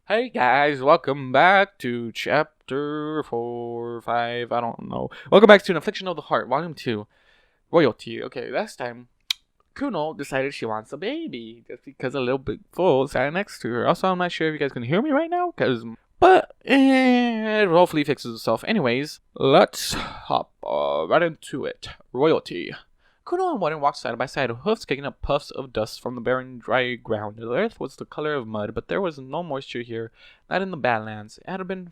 Hey guys, welcome back to chapter 4, 5, I don't know. Welcome back to An Affliction of the Heart, volume 2, Royalty. Okay, last time, Kuno decided she wants a baby, just because a little big fool sat next to her. Also, I'm not sure if you guys can hear me right now, but it hopefully fixes itself. Anyways, let's hop right into it. Royalty. Kuno and Warden walked side by side, hoofs kicking up puffs of dust from the barren, dry ground. The earth was the color of mud, but there was no moisture here, not in the Badlands. It had been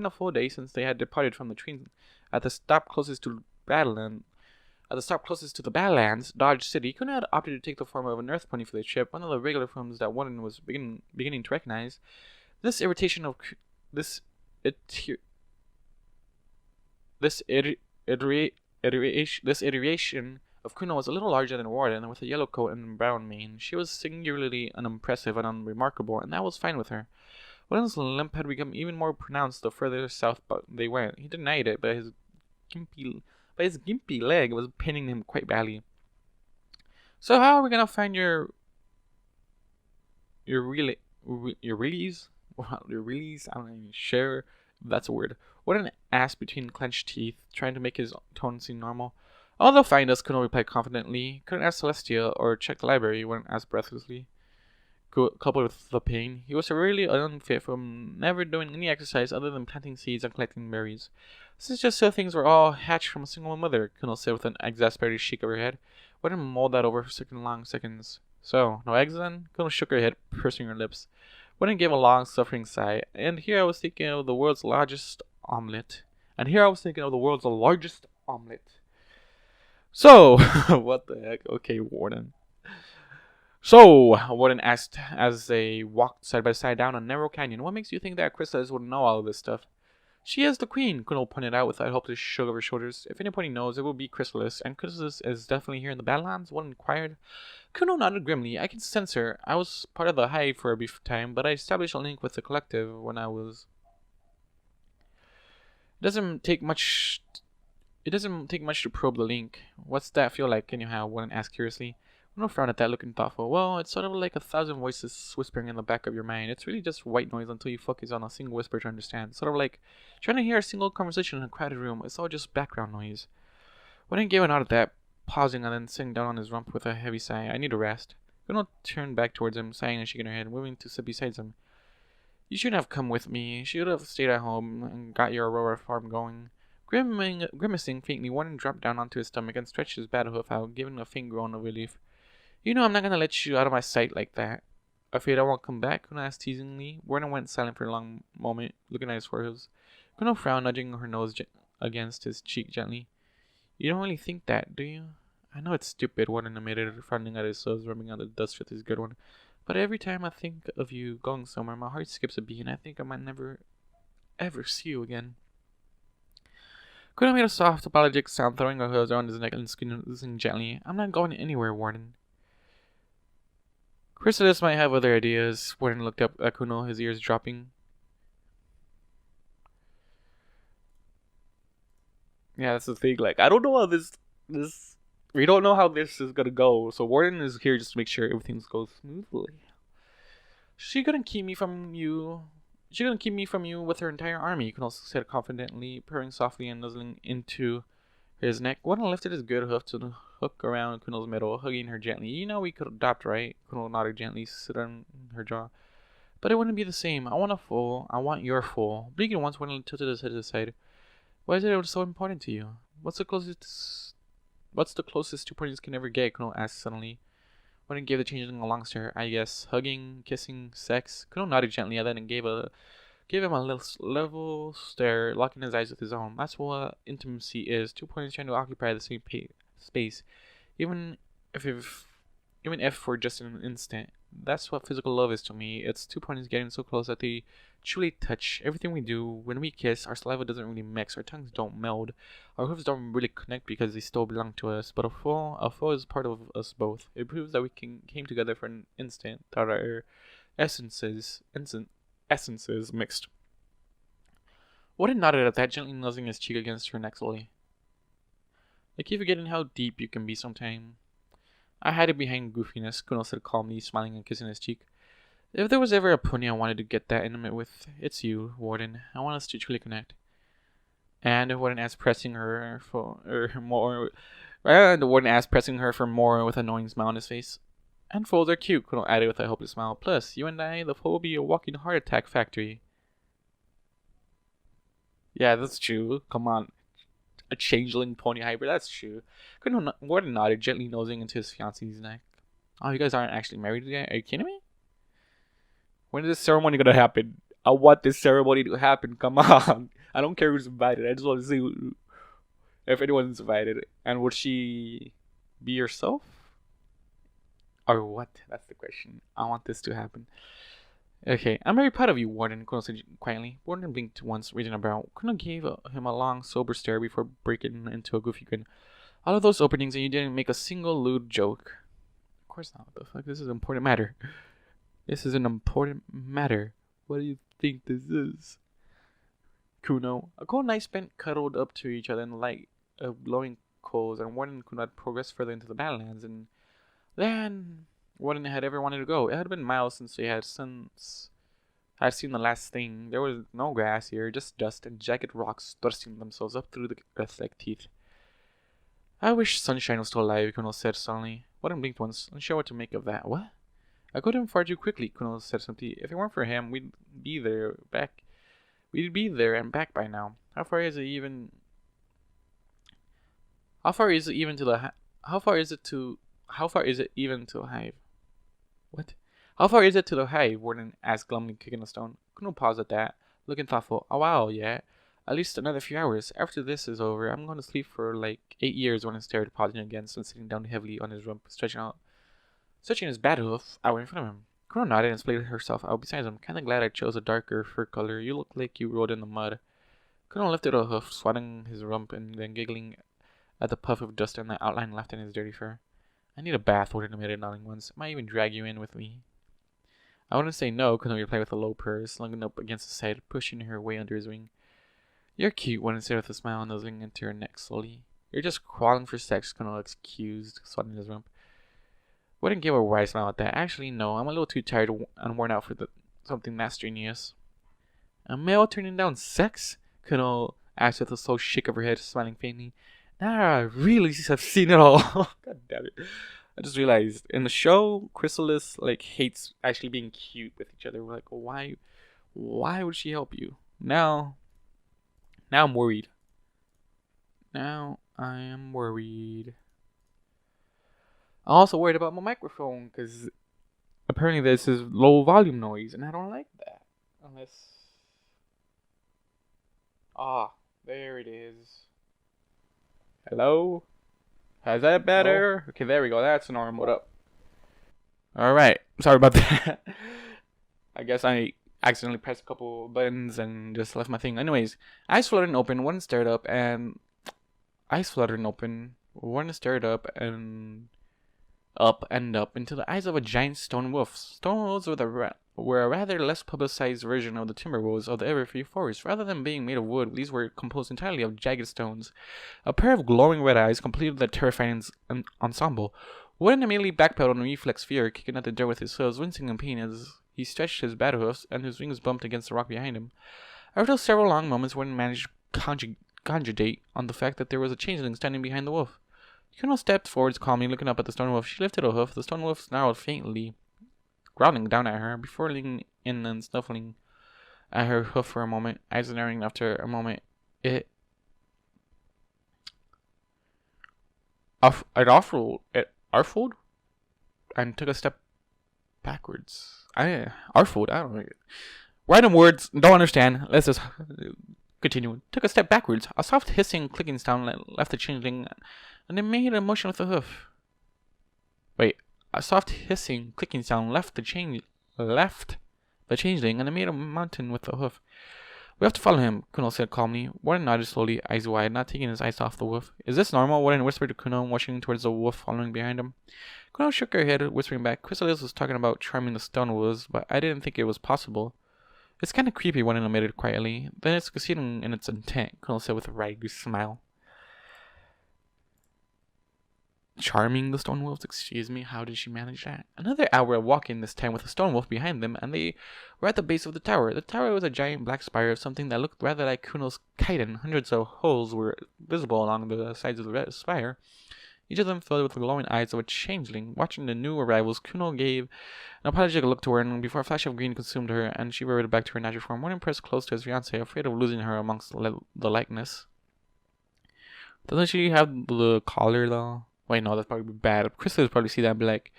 a full day since they had departed from the train at the stop closest to the Badlands, Dodge City. Kuno had opted to take the form of an earth pony for the trip, one of the regular forms that Warden was beginning to recognize. This irritation of this it this iteration of Kuno was a little larger than Warden, with a yellow coat and brown mane. She was singularly unimpressive and unremarkable, and that was fine with her. Warden's limp had become even more pronounced the further south they went. He denied it, but his gimpy leg was pinning him quite badly. So how are we gonna find your release? Your release? I'm not even sure if that's a word. Warden asked between clenched teeth, trying to make his tone seem normal. Oh, they'll find us, Kuno replied confidently. Couldn't ask Celestia or check the library, Warden asked breathlessly. Coupled with the pain, he was really unfit from never doing any exercise other than planting seeds and collecting berries. This is just so things were all hatched from a single mother, Kuno said with an exasperated shake of her head. Warden mulled that over for long seconds. So, no eggs then? Kuno shook her head, pursing her lips. Warden gave a long, suffering sigh. And here I was thinking of the world's largest omelet. So, what the heck? Okay, Warden. So, Warden asked as they walked side by side down a narrow canyon, what makes you think that Chrysalis would know all of this stuff? She is the queen, Kuno pointed out with a helpless shrug of her shoulders. If anybody knows, it will be Chrysalis, and Chrysalis is definitely here in the Badlands, Warden inquired. Kuno nodded grimly. I can sense her. I was part of the Hive for a brief time, but I established a link with the collective when I was... It doesn't take much to probe the link. What's that feel like, anyhow? Warden asked curiously. Kuno frowned at that, looking thoughtful. Well, it's sort of like 1,000 voices whispering in the back of your mind. It's really just white noise until you focus on a single whisper to understand. Sort of like trying to hear a single conversation in a crowded room. It's all just background noise. Warden gave a nod at that, pausing and then sitting down on his rump with a heavy sigh. I need a rest. Kuno turned back towards him, sighing and shaking her head, moving to sit beside him. You shouldn't have come with me. You should have stayed at home and got your Aurora farm going. Grimacing faintly, Warden dropped down onto his stomach and stretched his bad hoof out, giving a faint groan of relief. You know I'm not gonna let you out of my sight like that. Afraid I won't come back? Kuno asked teasingly. Warden went silent for a long moment, looking at his forehead. Kuno frowned, nudging her nose against his cheek gently. You don't really think that, do you? I know it's stupid, Warden admitted, frowning at his soles, rubbing out the dust with his good one. But every time I think of you going somewhere, my heart skips a beat, and I think I might never, ever see you again. Kuno made a soft, apologetic sound, throwing her hooves around his neck and squeezing gently. I'm not going anywhere, Warden. Chrysalis might have other ideas. Warden looked up at Kuno, his ears dropping. Yeah, that's the thing. Like, I don't know how we don't know how this is gonna go. So Warden is here just to make sure everything goes smoothly. She gonna keep me from you with her entire army, Kuno said confidently, purring softly and nuzzling into his neck. Warden lifted his good hoof to hook around Kuno's middle, hugging her gently. You know we could adopt, right? Kuno nodded gently, sit on her jaw. But it wouldn't be the same. I want your foal. Bleaking once Warden tilted his head to the side. Why is it so important to you? What's the closest 2 points can ever get? Kuno asked suddenly. Warden gave the changeling a long stare. I guess hugging, kissing, sex. Kuno nodded gently and then gave him a little level stare, locking his eyes with his own. That's what intimacy is. 2 points trying to occupy the same space, even if for just an instant. That's what physical love is to me. It's 2 points getting so close that they truly touch. Everything we do, when we kiss, our saliva doesn't really mix, our tongues don't meld, our hooves don't really connect because they still belong to us. But a foe is part of us both. It proves that we came together for an instant, that our essences mixed. Warden nodded at that, gently nuzzling his cheek against her neck slowly. I keep forgetting how deep you can be sometime. I hide it behind goofiness, Kuno said calmly, smiling and kissing his cheek. If there was ever a pony I wanted to get that intimate with, it's you, Warden. I want us to truly connect. And Warden asked, pressing her for more. And Warden asked, pressing her for more with an annoying smile on his face. And foals are cute, Kuno added with a hopeless smile. Plus, you and I, the foal will be a walking heart attack factory. Yeah, that's true. Come on. A changeling pony hybrid, that's true. Warden nodded, gently nosing into his fiance's neck. Oh, you guys aren't actually married yet? Are you kidding me? When is this ceremony gonna happen? I want this ceremony to happen. Come on. I don't care who's invited. I just want to see if anyone's invited. And would she be herself? Or what? That's the question. I want this to happen. Okay, I'm very proud of you, Warden, Kuno said quietly. Warden blinked once, reading about. Kuno gave him a long, sober stare before breaking into a goofy grin. All of those openings and you didn't make a single lewd joke. Of course not. What the fuck? This is an important matter. This is an important matter. What do you think this is? Kuno. A cold night spent cuddled up to each other in the light of glowing coals, and Warden and Kuno had progressed further into the Badlands, and then Warden had ever wanted to go. It had been miles since they had seen the last thing. There was no grass here, just dust and jagged rocks thrusting themselves up through the earth like teeth. I wish Sunshine was still alive, Kuno said suddenly. Warden blinked once, unsure what to make of that. What? I got him far too quickly, Kuno said simply. If it weren't for him, we'd be there and back by now. How far is it even to the hive? What? How far is it to the hive? Warden asked glumly, kicking a stone. Kuno paused at that, looking thoughtful. A while yet. At least another few hours. After this is over, I'm going to sleep for like 8 years. Warden stared, pausing again, and sitting down heavily on his rump, stretching his bad hoof out in front of him. Kuno nodded and splayed herself out beside him. Kinda glad I chose a darker fur color. You look like you rode in the mud. Kuno lifted a hoof, swatting his rump, and then giggling at the puff of dust and the outline left in his dirty fur. I need a bath, Warden admitted, nodding once. Might even drag you in with me. I wouldn't say no, Kuno replied with a low purr, slugging up against his side, pushing her way under his wing. You're cute, Warden said with a smile, nuzzling into her neck slowly. You're just crawling for sex, Kuno accused, swatting his rump. Warden gave a wry smile at that. Actually, no, I'm a little too tired and worn out for something that strenuous. A male turning down sex? Kuno asked with a slow shake of her head, smiling faintly. Now I really have seen it all. God damn it. I just realized in the show, Chrysalis hates actually being cute with each other. We're like, why would she help you? Now I'm worried. Now I am worried. I'm also worried about my microphone because apparently this is low volume noise and I don't like that. Unless... there it is. Hello? Is that better? Okay, there we go. That's normal. What up? Alright. Sorry about that. I guess I accidentally pressed a couple buttons and just left my thing. Anyways, eyes fluttered and open. One stared up and... up into the eyes of a giant stone wolf. Stone wolves were a rather less publicized version of the timber wolves of the Everfree Forest. Rather than being made of wood, these were composed entirely of jagged stones. A pair of glowing red eyes completed the terrifying ensemble. Warden immediately backpedaled in reflex fear, kicking at the dirt with his heels, wincing in pain as he stretched his bad hoofs and his wings bumped against the rock behind him. After several long moments, Warden managed to conjugate on the fact that there was a changeling standing behind the wolf. Kuno stepped forwards calmly, looking up at the stone wolf. She lifted a hoof. The stone wolf snarled faintly, growling down at her, before leaning in and snuffling at her hoof for a moment. Eyes narrowing after a moment. It arfled and took a step backwards. Arfled? I don't know. Random words, don't understand. Let's just continue. Took a step backwards. A soft hissing, clicking sound left the changeling, and it made a motion with the hoof. Wait, a soft hissing, clicking sound left the changeling, and it made a mountain with the hoof. We have to follow him, Kuno said calmly. Warden nodded slowly, eyes wide, not taking his eyes off the wolf. Is this normal? Warden whispered to Kuno, watching towards the wolf following behind him. Kuno shook her head, whispering back. Chrysalis was talking about charming the stone wolves, but I didn't think it was possible. It's kind of creepy, Warden admitted quietly. Then it's succeeding in its intent, Kuno said with a wry smile. Charming the stone wolves, excuse me, how did she manage that? Another hour of walking, this time with a stone wolf behind them, and they were at the base of the tower. The tower was a giant black spire of something that looked rather like Kuno's kite, and hundreds of holes were visible along the sides of the red spire, each of them filled with the glowing eyes of a changeling. Watching the new arrivals, Kuno gave an apologetic look to her, and before a flash of green consumed her, and she reverted back to her natural form, Warden pressed close to his fiancée, afraid of losing her amongst the likeness. Doesn't she have the collar, though? Wait, no, that's probably bad. Krista would probably see that and be like,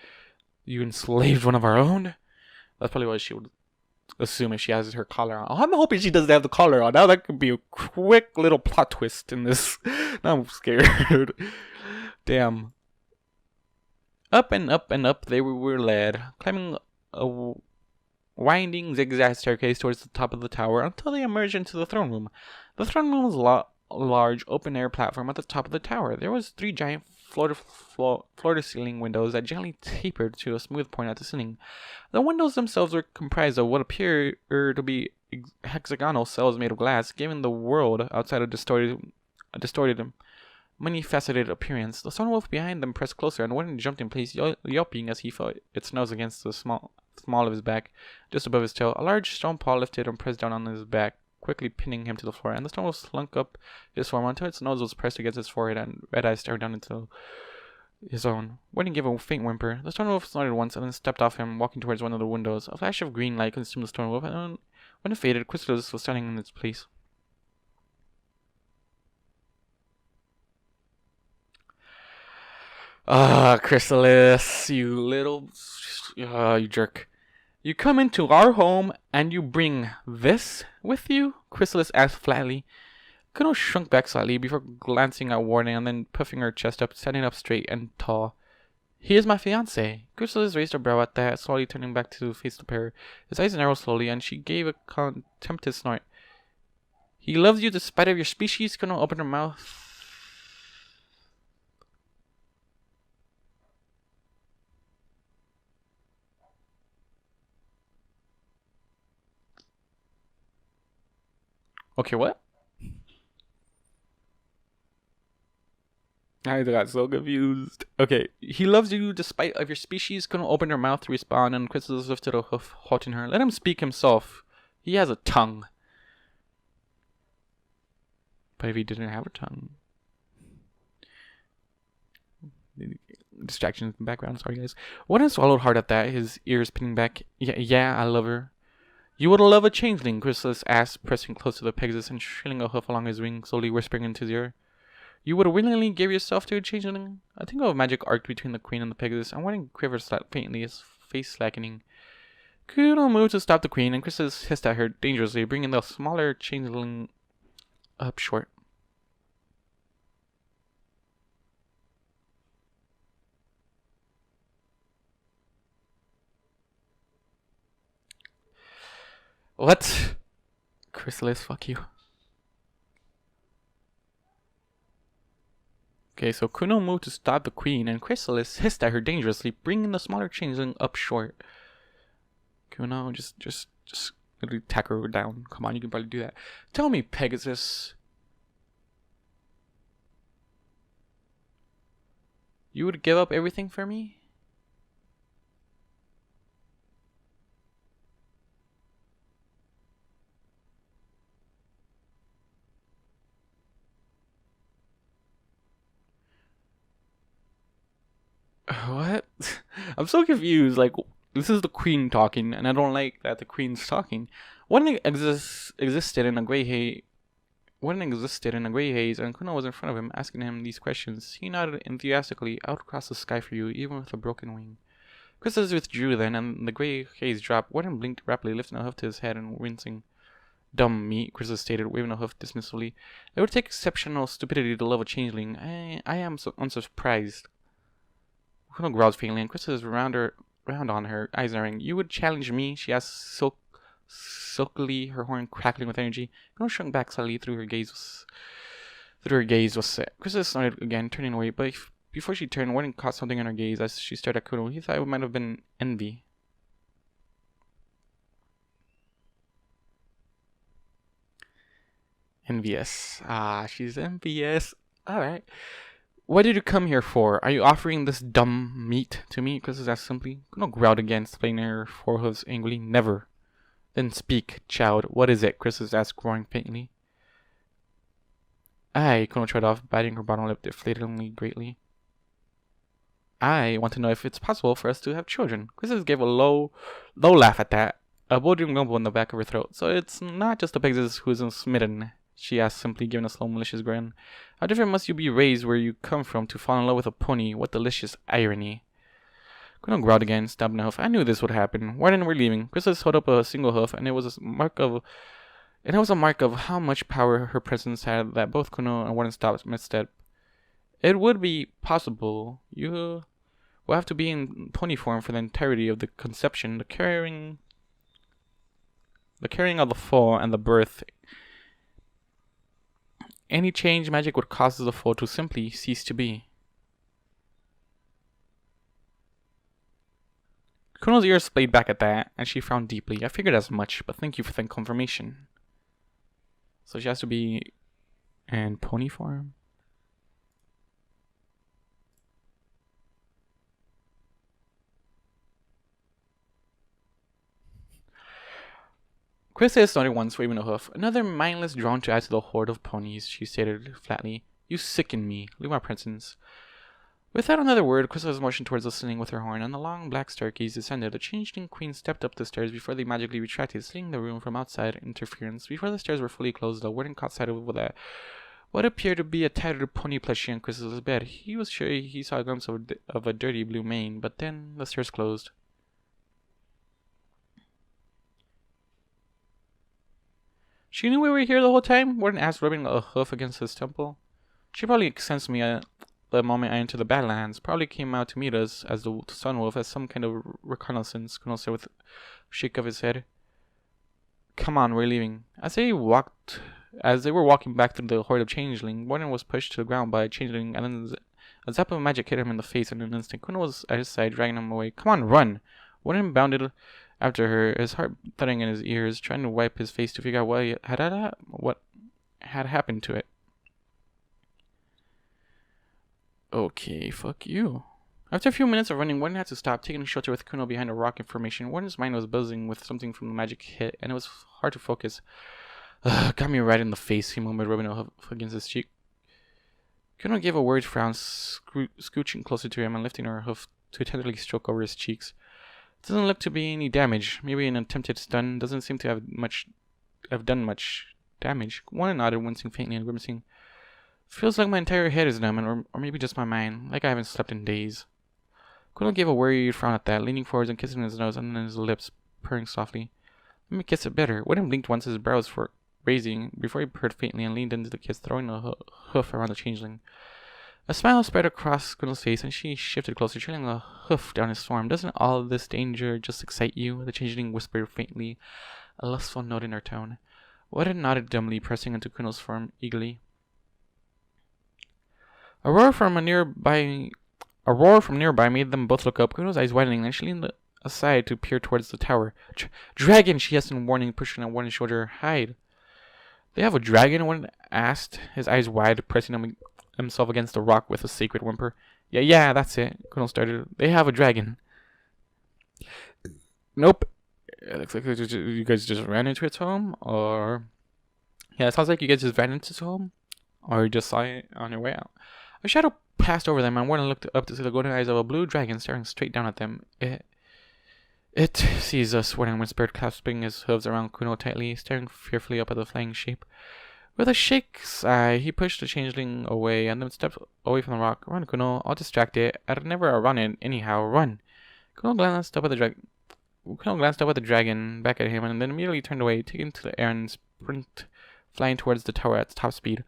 you enslaved one of our own? That's probably what she would assume if she has her collar on. I'm hoping she doesn't have the collar on. Now that could be a quick little plot twist in this. Now I'm scared. Damn. Up and up and up they were led, climbing a winding zigzag staircase towards the top of the tower until they emerged into the throne room. The throne room was a large open-air platform at the top of the tower. There was 3 giant floor-to-ceiling windows that gently tapered to a smooth point at the ceiling. The windows themselves were comprised of what appeared to be hexagonal cells made of glass, giving the world outside a distorted, many-faceted appearance. The stone wolf behind them pressed closer, and Warden jumped in place, yelping as he felt its nose against the small of his back, just above his tail. A large stone paw lifted and pressed down on his back, quickly pinning him to the floor, and the stone wolf slunk up his form until its nose was pressed against his forehead and red eyes stared down into his own. Warden gave a faint whimper. The stone wolf snorted once and then stepped off him, walking towards one of the windows. A flash of green light consumed the stone wolf, and when it faded, Chrysalis was standing in its place. Chrysalis, you little... you jerk. You come into our home and you bring this with you? Chrysalis asked flatly. Kuno shrunk back slightly before glancing at Warden and then puffing her chest up, standing up straight and tall. He is my fiancé. Chrysalis raised her brow at that, slowly turning back to face the pair. His eyes narrowed slowly, and she gave a contemptuous snort. He loves you despite of your species? Kuno opened her mouth. Okay, what? I got so confused. Okay, he loves you despite of your species. Couldn't open her mouth to respond, and Chrysalis lifted a hoof, halting her. Let him speak himself. He has a tongue. But if he didn't have a tongue... Distractions in the background, sorry guys. Warden swallowed hard at that, his ears pinning back. Yeah, I love her. You would love a changeling, Chrysalis asked, pressing close to the Pegasus and shrilling a hoof along his wing, slowly whispering into his ear. You would willingly give yourself to a changeling? I think of a magic arc between the queen and the Pegasus, and Warden quivered faintly, his face slackening. Kuno moved to stop the queen, and Chrysalis hissed at her dangerously, bringing the smaller changeling up short. What? Chrysalis, fuck you. Okay, so Kuno moved to stop the queen, and Chrysalis hissed at her dangerously, bringing the smaller changeling up short. Kuno, just literally tackle her down. Come on, you can probably do that. Tell me, Pegasus. You would give up everything for me? What? I'm so confused. Like, this is the queen talking, and I don't like that the queen's talking. One existed in a gray haze. One existed in a gray haze, and Kuno was in front of him, asking him these questions. He nodded enthusiastically, out across the sky for you, even with a broken wing. Chrysalis withdrew then, and the gray haze dropped. Warden blinked rapidly, lifting a hoof to his head and wincing. Dumb meat, Chrysalis stated, waving a hoof dismissively. It would take exceptional stupidity to love a changeling. I am so unsurprised. Kuno growled faintly, and Chrysalis round on her, eyes narrowing. You would challenge me? She asked silkily, her horn crackling with energy. Kuno shrunk back slightly through her gaze was set. Chrysalis snorted again, turning away, but before she turned, Warden caught something in her gaze as she stared at Kuno. He thought it might have been envy. Envious. She's envious. Alright. What did you come here for? Are you offering this dumb meat to me? Chrysalis asked simply. Kuno growled again, displaying her forehooves angrily. Never. Then speak, child. What is it? Chrysalis asked, growling faintly. Kuno tried off, biting her bottom lip deflatingly greatly. I want to know if it's possible for us to have children. Chrysalis gave a low laugh at that, a boding rumble in the back of her throat. So it's not just the Pegasus who's smitten, she asked simply, giving a slow malicious grin. How different must you be raised where you come from to fall in love with a pony? What delicious irony. Kuno growled again, stamping a hoof. I knew this would happen. Warden, we're leaving. Chrysalis held up a single hoof, and it was a mark of how much power her presence had that both Kuno and Warden stopped mid-step. It would be possible. You will have to be in pony form for the entirety of the conception, the carrying of the foal, and the birth. Any change magic would cause the foal to simply cease to be. Kuno's ears splayed back at that, and she frowned deeply. I figured as much, but thank you for the confirmation. So she has to be in pony form? Chrysalis nodded once, waving a hoof. Another mindless drone to add to the horde of ponies, she stated flatly. You sicken me. Leave my presence. Without another word, Chrysalis motioned towards listening with her horn, and the long black staircase descended. The changeling queen stepped up the stairs before they magically retracted, sealing the room from outside interference. Before the stairs were fully closed, the warden caught sight of what appeared to be a tattered pony plushie on Chrysalis' bed. He was sure he saw a glimpse of a dirty blue mane, but then the stairs closed. She knew we were here the whole time? Warden asked, rubbing a hoof against his temple. She probably sensed me the moment I entered the Badlands. Probably came out to meet us as the Sunwolf, as some kind of reconnaissance, Kuno said with a shake of his head. Come on, we're leaving. As they were walking back through the horde of changeling, Warden was pushed to the ground by a changeling, and then a zap of magic hit him in the face in an instant. Kuno was at his side, dragging him away. Come on, run! Warden bounded after her, his heart thudding in his ears, trying to wipe his face to figure out what had happened to it. Okay, fuck you. After a few minutes of running, Warden had to stop, taking shelter with Kuno behind a rock formation. Warden's mind was buzzing with something from the magic hit, and it was hard to focus. Got me right in the face, he murmured, rubbing a hoof against his cheek. Kuno gave a worried frown, scooching closer to him and lifting her hoof to tenderly stroke over his cheeks. Doesn't look to be any damage. Maybe an attempted stun. Doesn't seem to have done much damage. Warden nodded, wincing faintly and grimacing. Feels like my entire head is numb, or maybe just my mind. Like I haven't slept in days. Kuno gave a worried frown at that, leaning forwards and kissing his nose and then his lips, purring softly. Let me kiss it better. Warden blinked once, his brows raising, before he purred faintly and leaned into the kiss, throwing a hoof around the changeling. A smile spread across Kuno's face, and she shifted closer, trailing a hoof down his form. Doesn't all this danger just excite you? The changeling whispered faintly, a lustful note in her tone. Warden nodded dumbly, pressing into Kuno's form eagerly. A roar from nearby made them both look up, Kuno's eyes widening, and she leaned aside to peer towards the tower. Dragon! She hissed in warning, pushing on Warden's shoulder. Hide. They have a dragon? Warden asked, his eyes wide, pressing himself against the rock with a sacred whimper. Yeah, that's it. Kuno started. They have a dragon. Nope. It looks like you guys just ran into its home, or... Yeah, it sounds like you guys just ran into its home, or you just saw it on your way out. A shadow passed over them, and Warden looked up to see the golden eyes of a blue dragon staring straight down at them. It sees us, Warden whispered, clasping his hooves around Kuno tightly, staring fearfully up at the flying shape. With a shake sigh, he pushed the changeling away and then stepped away from the rock. Run, Kuno. I'll distract it. I'd never run it anyhow. Run. Kuno glanced up at the dragon, back at him, and then immediately turned away, taking to the air and sprint, flying towards the tower at top speed.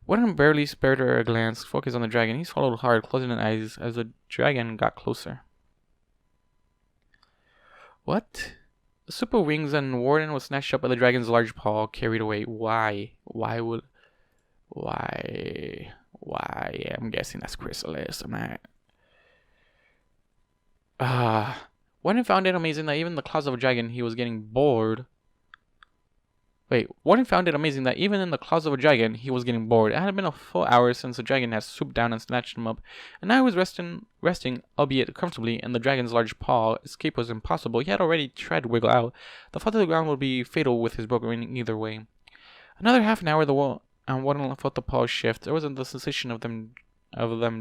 Warden barely spared her a glance, focused on the dragon. He swallowed hard, closing his eyes as the dragon got closer. What? The super wings and Warden was snatched up by the dragon's large paw, carried away. Why? I'm guessing that's Chrysalis. Warden found it amazing that even the claws of a dragon, he was getting bored Wait, Warden found it amazing that even in the claws of a dragon, he was getting bored. It had been a full hour since the dragon had swooped down and snatched him up, and now he was resting, albeit comfortably, in the dragon's large paw. Escape was impossible. He had already tried to wiggle out. The fall to the ground would be fatal with his broken wing either way. Another half an hour, Warden felt the paw shift. There was the sensation of them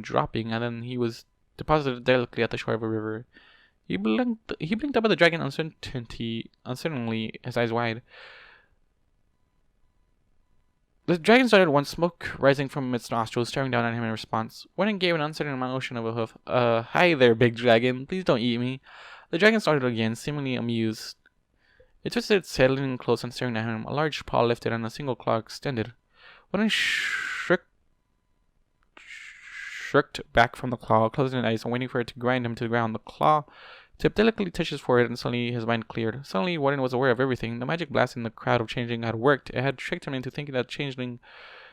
dropping, and then he was deposited delicately at the shore of a river. He blinked up at the dragon uncertainly, his eyes wide. The dragon started once, smoke rising from its nostrils, staring down at him in response. Warden gave an uncertain motion of a hoof. Hi there, big dragon. Please don't eat me. The dragon started again, seemingly amused. It twisted its head, leaning close and staring at him. A large paw lifted and a single claw extended. Warden shrieked back from the claw, closing his eyes and waiting for it to grind him to the ground. The claw tip delicately touched his forehead, and suddenly his mind cleared. Suddenly, Warden was aware of everything. The magic blast in the crowd of changeling had worked. It had tricked him into thinking that changeling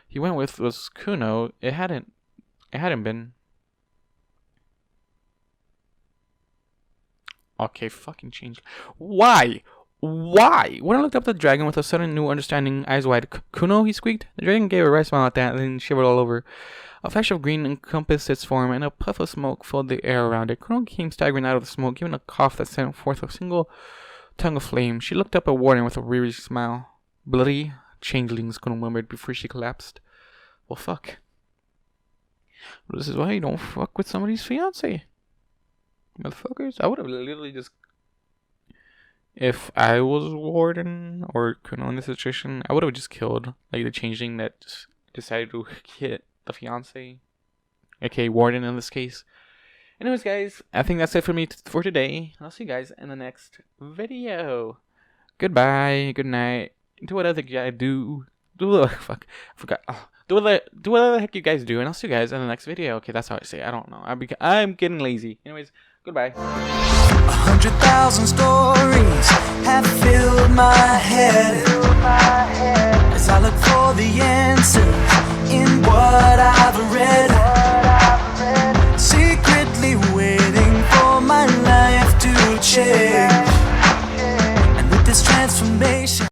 he went with was Kuno. It hadn't been. Okay, fucking change. Why? Warden looked up at the dragon with a sudden new understanding, eyes wide. Kuno, he squeaked. The dragon gave a wry smile at that, and then shivered all over. A flash of green encompassed its form, and a puff of smoke filled the air around it. Kuno came staggering out of the smoke, giving a cough that sent forth a single tongue of flame. She looked up at Warden with a weary smile. Bloody changelings, Kuno murmured before she collapsed. Well, fuck. This is why you don't fuck with somebody's fiancé. Motherfuckers. I would have literally just... If I was Warden or Kuno in this situation, I would have just killed like the changeling that just decided to hit the fiance, aka Warden in this case. Anyways, guys, I think that's it for me for today. I'll see you guys in the next video. Goodbye, good night. Do whatever you guys do. Do whatever the heck you guys do, and I'll see you guys in the next video. Okay, that's how I say it. I don't know. I'm getting lazy. Anyways, goodbye. 100,000 stories have filled my head as I look for the answers in what I've read. Secretly waiting for my life to change.